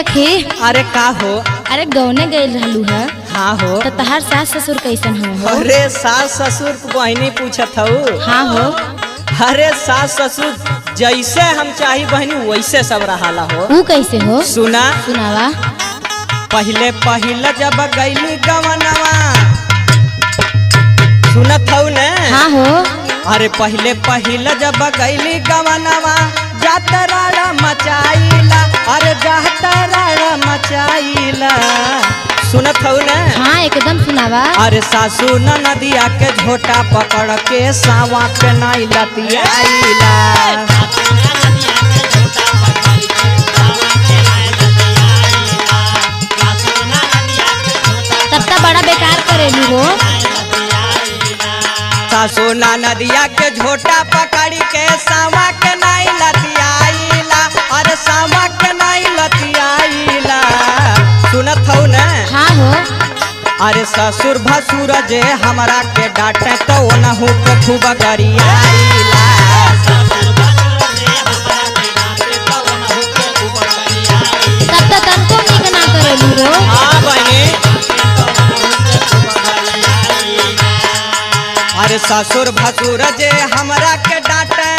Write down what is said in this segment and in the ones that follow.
सखी। अरे का हो? अरे गौने गए रहलू है। हाँ हो। तो तहार सास ससुर कैसन हो? अरे सास ससुर को बहनी पूछत हूँ। हाँ हो। अरे सास ससुर जैसे हम चाही बहनी वैसे सब रहाला हो। वो कैसे हो? सुना सुनावा। पहले पहले जब गईली गवनवा सुनत हूँ न। हाँ हो। अरे पहले पहले जब गईली गवनवा जातरा मचाइला। अरे जातरा मचाइला सुनत हूँ न। हाँ एकदम सुनावा। अरे सासू नदिया के झोटा पकड़ के सावा के नाई लतियाइला। तब तक बड़ा बेकार करेलू हो। सासू नदिया के झोटा पकड़ के सावा के नाई लतियाइला। अरे सावा के नाई लतियाइला सुनत हूँ न। हाँ हो। अरे ससुर भसुर जे हमरा के डांटे तो ओनहु के खूब गरियाइला। तब तक तनको निक ना करेलू हो। हाँ बहनी। अरे ससुर भसुर जे हमरा के डांटे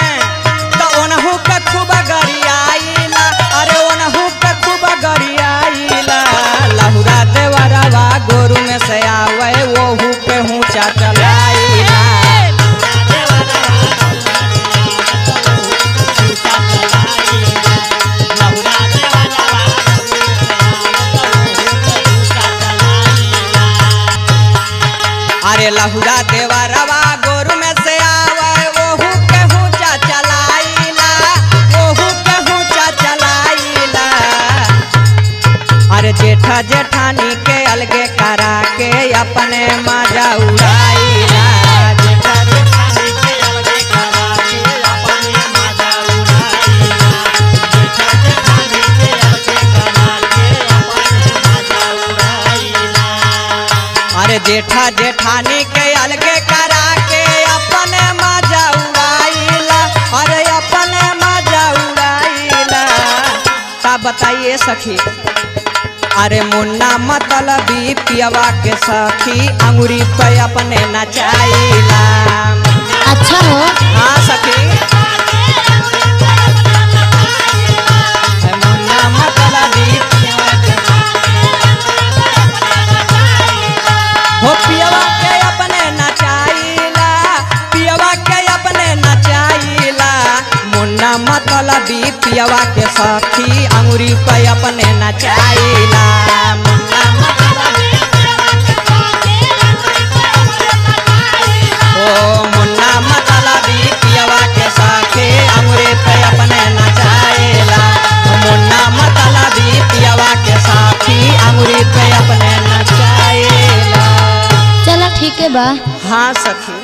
तो ओनहु के खूब गरियाइला। अरे ओनहु के खूब गरियाइला। लहुरा देवरवा गोरु में से आवे वोहू पे ऊंचा चलाइला। अरे लहुरा देवरवा गोरु में से आवे वोहू पे ऊंचा चलाइला। वोहू पे ऊंचा चलाइला। अरे जेठा जेठानी के अलगे करा के अपने मजा उड़ाइला। जेठा जेठानी के अलगे करा के अपने मजा उड़ाइला। जेठा जेठानी के अलगे करा के अपने मजा उड़ाइला। अरे जेठा जेठानी के अलगे करा के अपने मजा उड़ाइला। अरे अपने मजा उड़ाइला। का बताइए सखी। अरे मुन्ना मतलबी पियवा के सखी अंगूरी पे अपने नचाइला। अच्छा हो। हाँ सखी। मुन्ना मतलबी पियवा के हो पियवा के अपने नचाइला। पियवा के अपने नचाइला। मुन्ना मतलबी पियवा के सखी अंगूरी पे अपने नचाइला। मुन्ना मतलबी ओ मुन्ना मतलबी पियवा के सखी अंगूरी पे अपने नचाइला। मुन्ना मतलबी पियवा के सखी अंगूरी पे अपने नचाइला। चला ठीक है बा। हाँ सखी।